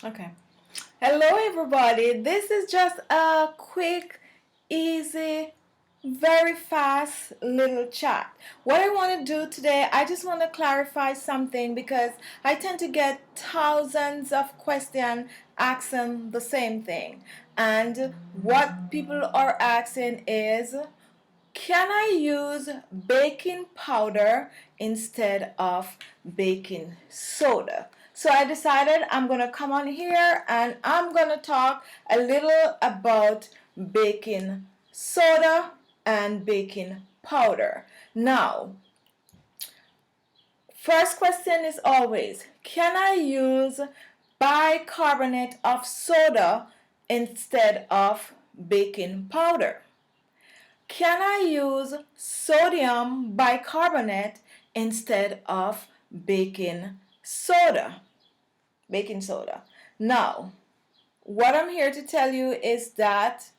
Okay. Hello, everybody. This is just a quick, easy, very fast little chat. What I want to do today, I just want to clarify something because I tend to get thousands of questions asking the same thing. And what people are asking is, can I use baking powder instead of baking soda? So I decided I'm going to come on here and I'm going to talk a little about baking soda and baking powder. Now, first question is always, can I use bicarbonate of soda instead of baking powder? Can I use sodium bicarbonate instead of baking soda? Baking soda. Now, what I'm here to tell you is that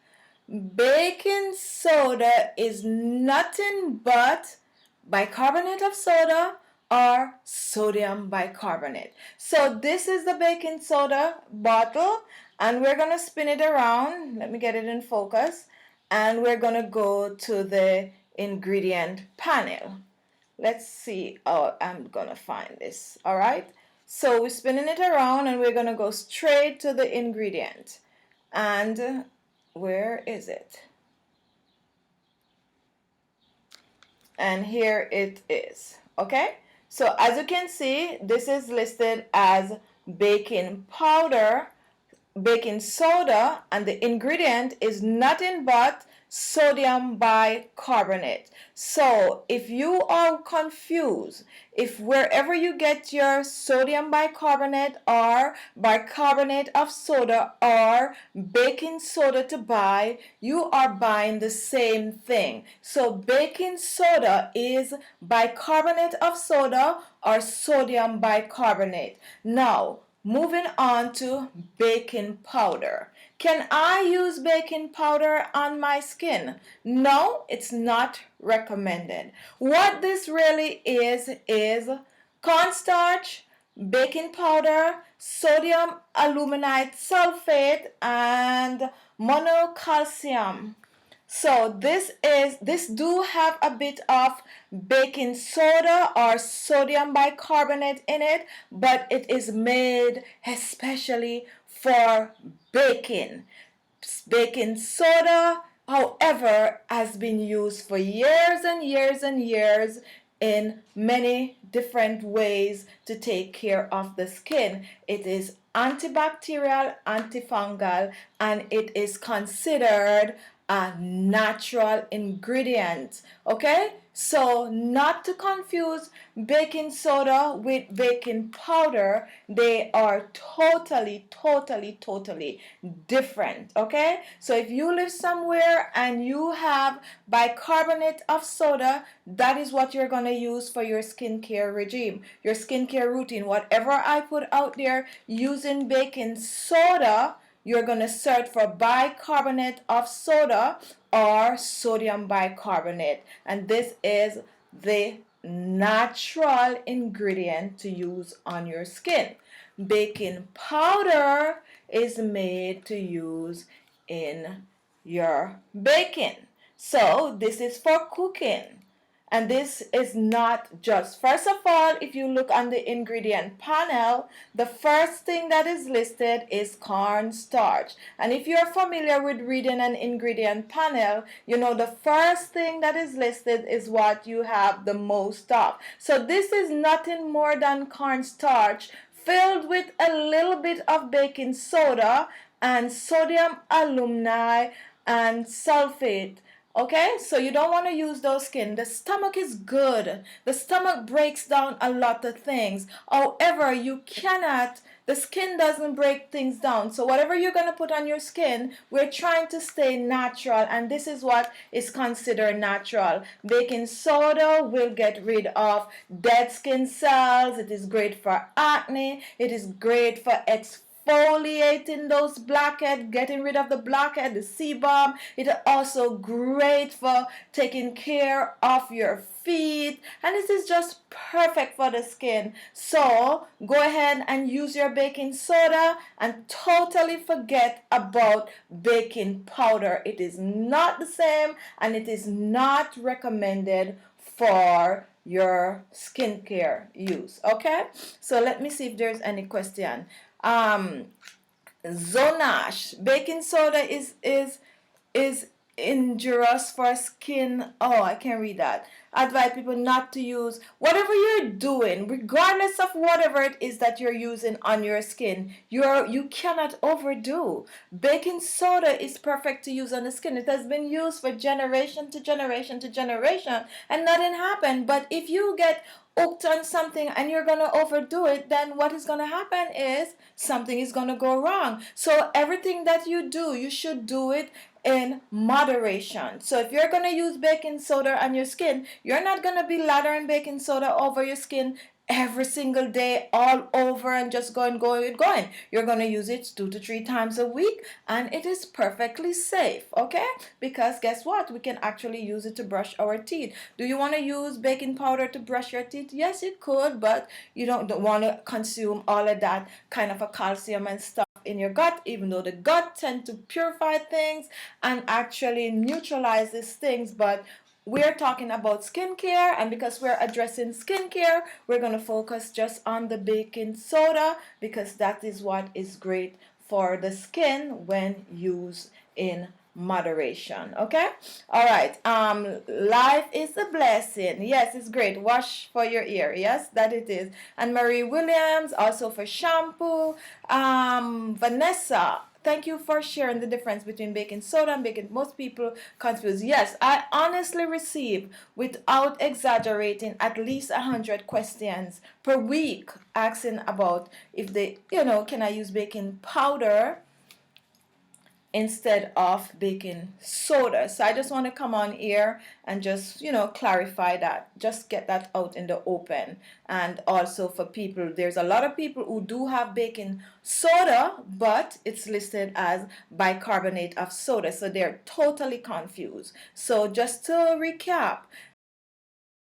baking soda is nothing but bicarbonate of soda or sodium bicarbonate. So this is the baking soda bottle and we're going to spin it around. Let me get it in focus. And we're going to go to the ingredient panel. Let's see how I'm going to find this. All right. So we're spinning it around and we're going to go straight to the ingredient. And where is it? And here it is. Okay, so as you can see, this is listed as baking powder, baking soda, and the ingredient is nothing but sodium bicarbonate. So if you are confused, if wherever you get your sodium bicarbonate or bicarbonate of soda or baking soda to buy, you are buying the same thing. So baking soda is bicarbonate of soda or sodium bicarbonate. Now, moving on to baking powder. Can I use baking powder on my skin? No, it's not recommended. What this really is cornstarch, baking powder, sodium aluminite sulfate, and monocalcium. So this do have a bit of baking soda or sodium bicarbonate in it, but it is made especially for baking. Baking soda, however, has been used for years and years and years in many different ways to take care of the skin. It is antibacterial, antifungal, and it is considered a natural ingredient. Okay, so not to confuse baking soda with baking powder, they are totally different. Okay, so if you live somewhere and you have bicarbonate of soda, that is what you're going to use for your skincare regime, your skincare routine. Whatever I put out there using baking soda, you're going to search for bicarbonate of soda or sodium bicarbonate. And this is the natural ingredient to use on your skin. Baking powder is made to use in your baking. So this is for cooking. And this is not just, first of all, if you look on the ingredient panel, the first thing that is listed is cornstarch. And if you're familiar with reading an ingredient panel, you know the first thing that is listed is what you have the most of. So this is nothing more than cornstarch filled with a little bit of baking soda and sodium alumni and sulfate. Okay, so you don't want to use those skin. The stomach is good. The stomach breaks down a lot of things. However, you cannot, the skin doesn't break things down. So whatever you're going to put on your skin, we're trying to stay natural. And this is what is considered natural. Baking soda will get rid of dead skin cells. It is great for acne. It is great for exfoliation. exfoliating those blackheads, getting rid of the blackhead, the sebum. It's also great for taking care of your feet, and this is just perfect for the skin. So go ahead and use your baking soda and totally forget about baking powder. It is not the same, and it is not recommended for your skincare use. Okay, so let me see if there's any question. Zonash, baking soda is injurious for skin. Oh, I can't read that. Advise people not to use whatever you're doing, regardless of whatever it is that you're using on your skin. You cannot overdo. Baking soda is perfect to use on the skin. It has been used for generation to generation to generation, and nothing happened. But if you get hooked on something and you're going to overdo it, then what is going to happen is something is going to go wrong. So everything that you do, you should do it in moderation. So if you're going to use baking soda on your skin, you're not going to be lathering baking soda over your skin every single day all over and just going. You're going to use it 2 to 3 times a week, and it is perfectly safe, okay? Because guess what? We can actually use it to brush our teeth. Do you want to use baking powder to brush your teeth? Yes, you could, but you don't want to consume all of that kind of a calcium and stuff in your gut, even though the gut tend to purify things and actually neutralize these things. But we're talking about skincare, and because we're addressing skincare, we're going to focus just on the baking soda, because that is what is great for the skin when used in moderation. Okay, all right. Life is a blessing. Yes, it's great. Wash for your ear. Yes, that it is. And Marie Williams also for shampoo. Vanessa, thank you for sharing the difference between baking soda and baking. Most people confuse. Yes, I honestly receive, without exaggerating, at least 100 questions per week asking about if they, can I use baking powder instead of baking soda. So I just want to come on here and just clarify that, just get that out in the open. And also for people, there's a lot of people who do have baking soda, but it's listed as bicarbonate of soda, so they're totally confused. So just to recap,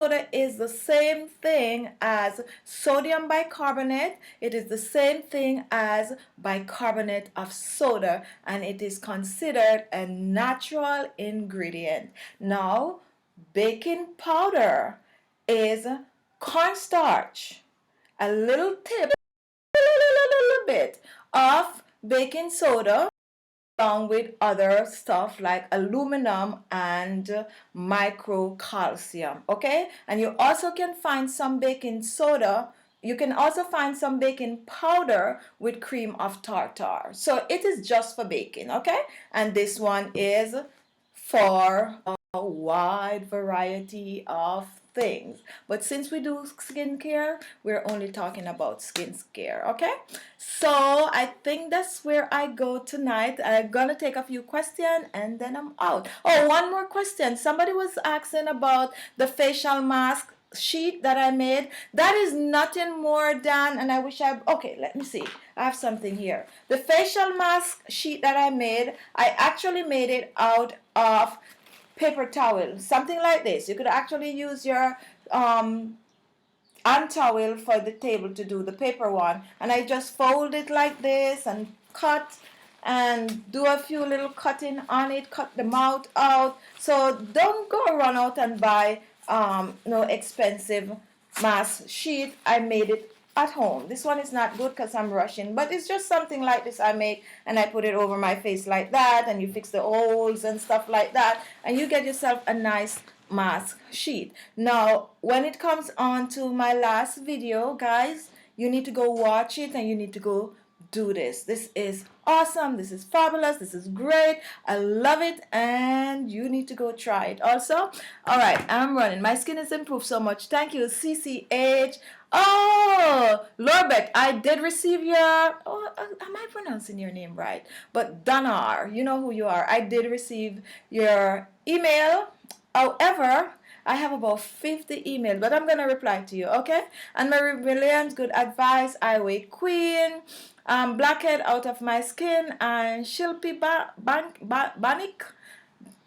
soda is the same thing as sodium bicarbonate. It is the same thing as bicarbonate of soda, and it is considered a natural ingredient. Now, baking powder is cornstarch, a little tip, a little bit of baking soda, along with other stuff like aluminum and microcalcium. Okay, and you also can find some baking soda. You can also find some baking powder with cream of tartar. So it is just for baking. Okay, and this one is for a wide variety of things. But since we do skincare, we're only talking about skincare. Okay, so I think that's where I go tonight. I'm gonna take a few questions and then I'm out. Oh, one more question. Somebody was asking about the facial mask sheet that I made. That is nothing more than, and I wish okay, let me see. I have something here. The facial mask sheet that I made, I actually made it out of paper towel, something like this. You could actually use your hand towel for the table to do the paper one, and I just fold it like this and cut and do a few little cutting on it, cut the mouth out. So don't go run out and buy no expensive mask sheet. I made it at home. This one is not good because I'm rushing, but it's just something like this I make, and I put it over my face like that, and you fix the holes and stuff like that, and you get yourself a nice mask sheet. Now, when it comes on to my last video, guys, you need to go watch it and you need to go do this. This is awesome. This is fabulous. This is great. I love it, and you need to go try it also. All right, I'm running. My skin has improved so much. Thank you, CCH. Oh, Lorbet, I did receive your, am I pronouncing your name right? But Donar, you know who you are. I did receive your email. However, I have about 50 emails, but I'm gonna reply to you, okay? And Mary Williams, good advice. Highway Queen, Blackhead Out of My Skin, and Shilpi Banik.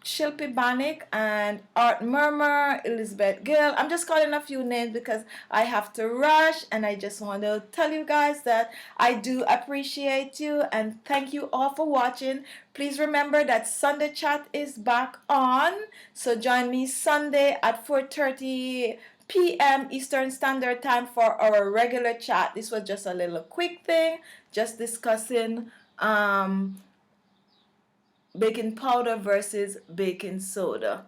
Shilpi Banik and Art Murmur, Elizabeth Gill. I'm just calling a few names because I have to rush, and I just want to tell you guys that I do appreciate you and thank you all for watching. Please remember that Sunday chat is back on, so join me Sunday at 4:30 p.m. Eastern Standard Time for our regular chat. This was just a little quick thing, just discussing baking powder versus baking soda.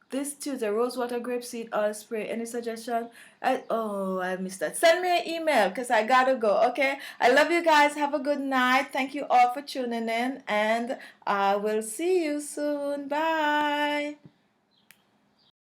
This Tuesday, rosewater, grapeseed oil spray. Any suggestion? I missed that. Send me an email because I gotta go. Okay. I love you guys. Have a good night. Thank you all for tuning in, and I will see you soon. Bye.